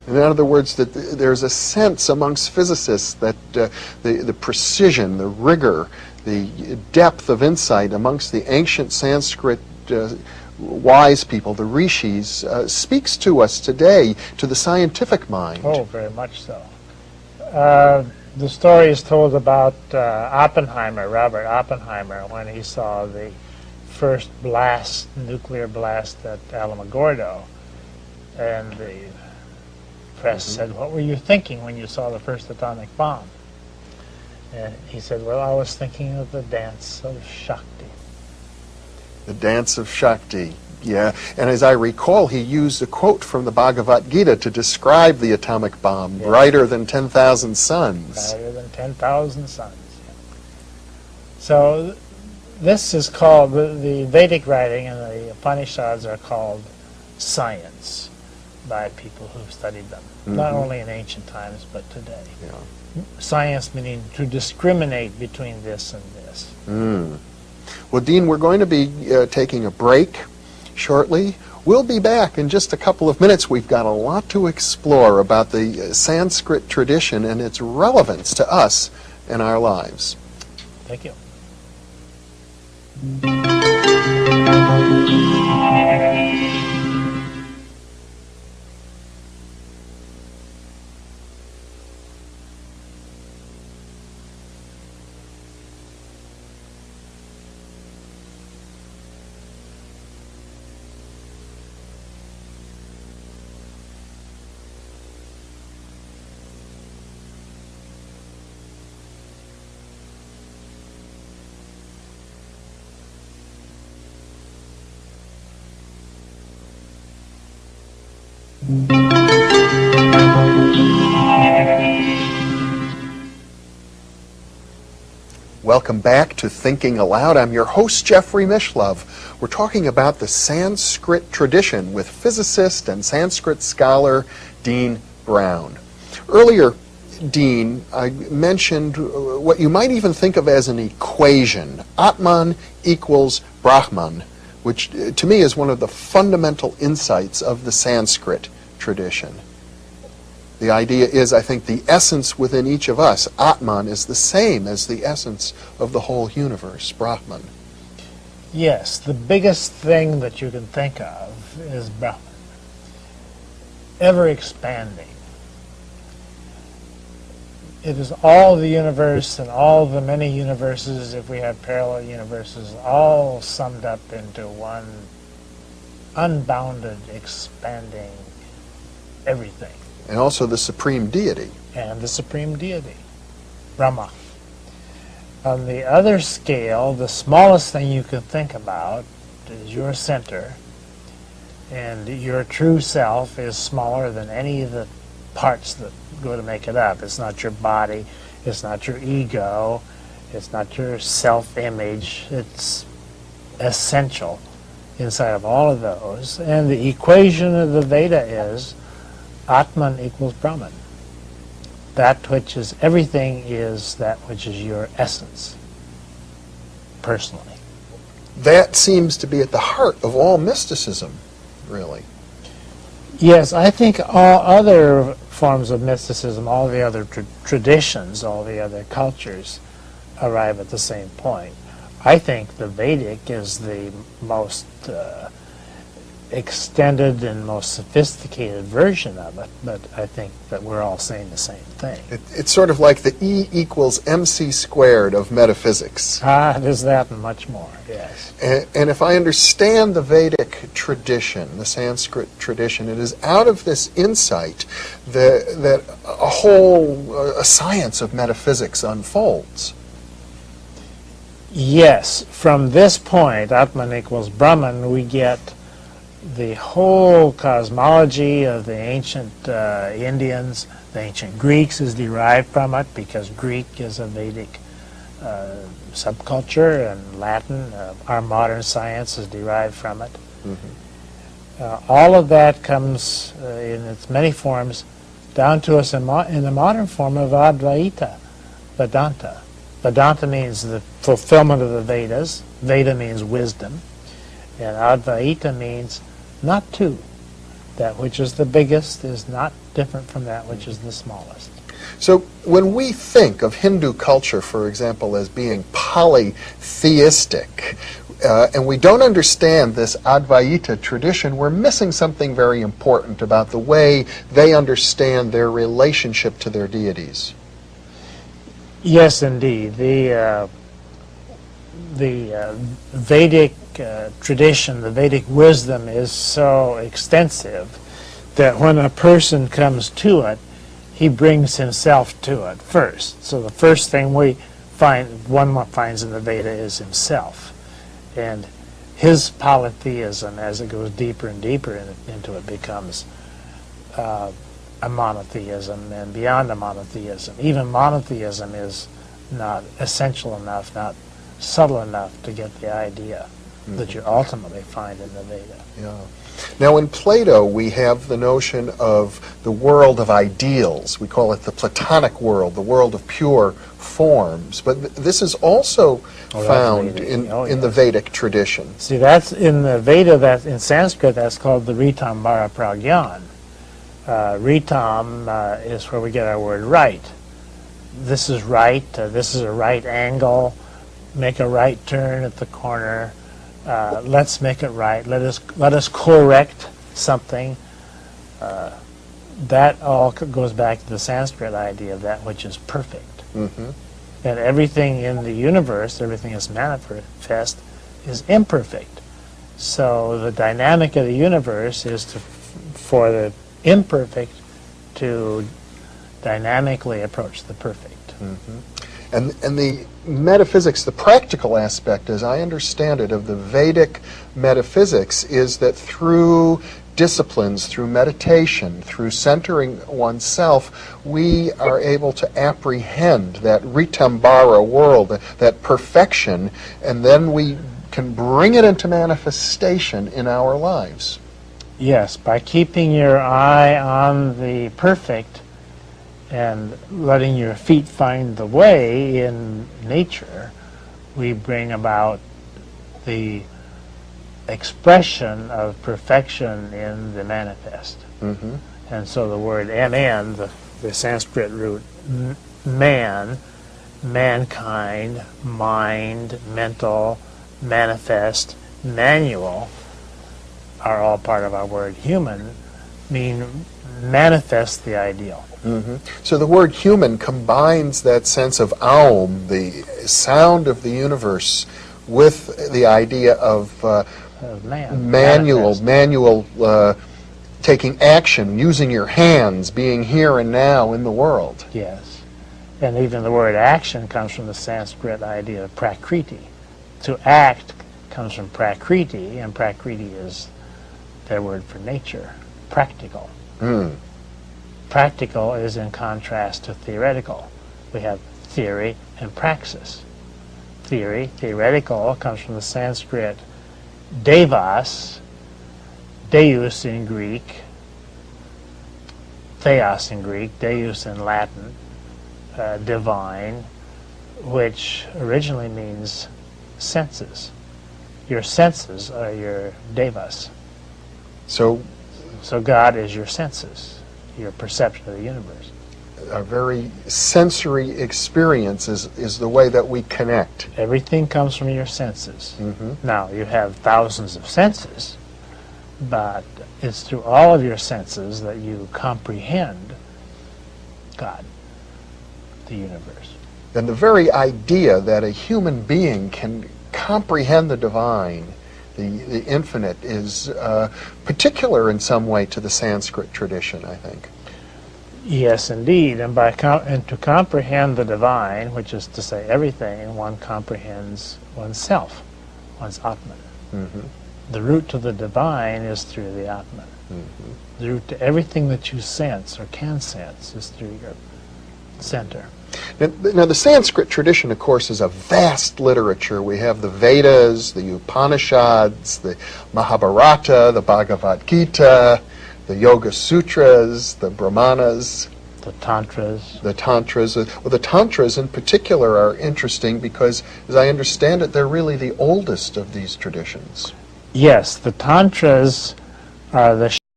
In other words, that there's a sense amongst physicists that the precision, the rigor, the depth of insight amongst the ancient Sanskrit wise people, the rishis, speaks to us today, to the scientific mind. Oh, very much so. The story is told about Oppenheimer, Robert Oppenheimer, when he saw the first blast, nuclear blast at Alamogordo. And the press said, "What were you thinking when you saw the first atomic bomb?" And he said, "Well, I was thinking of the dance of Shakti." The dance of Shakti, yeah. And as I recall, he used a quote from the Bhagavad Gita to describe the atomic bomb, yes. Brighter than 10,000 suns. Brighter than 10,000 suns. Yeah. So this is called, the Vedic writing and the Upanishads are called science by people who've studied them, not only in ancient times, but today. Yeah. Science meaning to discriminate between this and this. Well, Dean, we're going to be taking a break shortly. We'll be back in just a couple of minutes. We've got a lot to explore about the Sanskrit tradition and its relevance to us and our lives. Thank you. Welcome back to Thinking Aloud. I'm your host, Jeffrey Mishlove. We're talking about the Sanskrit tradition with physicist and Sanskrit scholar Dean Brown. Earlier, Dean, I mentioned what you might even think of as an equation. Atman equals Brahman, which to me is one of the fundamental insights of the Sanskrit tradition. The idea is, I think, the essence within each of us, Atman, is the same as the essence of the whole universe, Brahman. Yes, the biggest thing that you can think of is Brahman, ever expanding. It is all the universe and all the many universes, if we have parallel universes, all summed up into one unbounded, expanding everything. And also the supreme deity. And the supreme deity, Brahma. On the other scale, the smallest thing you can think about is your center, and your true self is smaller than any of the parts that go to make it up. It's not your body, it's not your ego, it's not your self-image. It's essential inside of all of those. And the equation of the Veda is Atman equals Brahman. That which is everything is that which is your essence, personally. That seems to be at the heart of all mysticism, really. Yes, I think all other forms of mysticism, all the other traditions, all the other cultures arrive at the same point. I think the Vedic is the most extended and most sophisticated version of it, but I think that we're all saying the same thing. It's sort of like the E equals MC squared of metaphysics. It is that and much more, yes. And if I understand the Vedic tradition, the Sanskrit tradition, it is out of this insight that a whole science of metaphysics unfolds. Yes, from this point, Atman equals Brahman, we get the whole cosmology of the ancient Indians. The ancient Greeks is derived from it because Greek is a Vedic subculture, and Latin, our modern science, is derived from it. All of that comes in its many forms down to us in the modern form of Advaita, Vedanta. Vedanta means the fulfillment of the Vedas. Veda means wisdom. And Advaita means not two, That which is the biggest is not different from that which is the smallest. So when we think of Hindu culture, for example, as being polytheistic, and we don't understand this Advaita tradition, we're missing something very important about the way they understand their relationship to their deities. Yes, indeed. The Vedic tradition, the Vedic wisdom is so extensive that when a person comes to it, he brings himself to it first. So the first thing one finds in the Veda is himself. And his polytheism, as it goes deeper and deeper into it, becomes a monotheism, and beyond a monotheism. Even monotheism is not essential enough, not subtle enough to get the idea that you ultimately find in the Veda. Yeah. Now in Plato we have the notion of the world of ideals. We call it the Platonic world, the world of pure forms. But this is also found in the Vedic tradition. See, that's in the Veda, that in Sanskrit that's called the Ritambara Pragyan. Ritam is where we get our word right. This is right, this is a right angle, make a right turn at the corner, let's make it right, let us correct something. That all goes back to the Sanskrit idea of that which is perfect. And everything in the universe, everything that's manifest, is imperfect. So the dynamic of the universe is for the imperfect to dynamically approach the perfect. And the metaphysics, the practical aspect, as I understand it, of the Vedic metaphysics is that through disciplines, through meditation, through centering oneself, we are able to apprehend that Ritambara world, that perfection, and then we can bring it into manifestation in our lives. Yes, by keeping your eye on the perfect and letting your feet find the way in nature, we bring about the expression of perfection in the manifest. And so the word MN, the Sanskrit root, man, mankind, mind, mental, manifest, manual, are all part of our word human, mean manifest the ideal. So the word human combines that sense of Aum, the sound of the universe, with the idea of manual taking action, using your hands, being here and now in the world. Yes. And even the word action comes from the Sanskrit idea of prakriti. To act comes from prakriti, and prakriti is their word for nature, practical. Practical is in contrast to theoretical. We have theory and praxis. Theory, theoretical, comes from the Sanskrit devas, deus in Greek, theos in Greek, deus in Latin, divine, which originally means senses. Your senses are your devas. So God is your senses, your perception of the universe. A very sensory experience is the way that we connect. Everything comes from your senses. Now, you have thousands of senses, but it's through all of your senses that you comprehend God, the universe. And the very idea that a human being can comprehend the divine, the infinite, is particular in some way to the Sanskrit tradition, I think. Yes, indeed. And to comprehend the divine, which is to say everything, one comprehends oneself, one's Atman. The route to the divine is through the Atman. The route to everything that you sense or can sense is through your center. Now, the Sanskrit tradition, of course, is a vast literature. We have the Vedas, the Upanishads, the Mahabharata, the Bhagavad Gita, the Yoga Sutras, the Brahmanas. The Tantras. The Tantras. Well, the Tantras in particular are interesting because, as I understand it, they're really the oldest of these traditions. Yes, the Tantras are the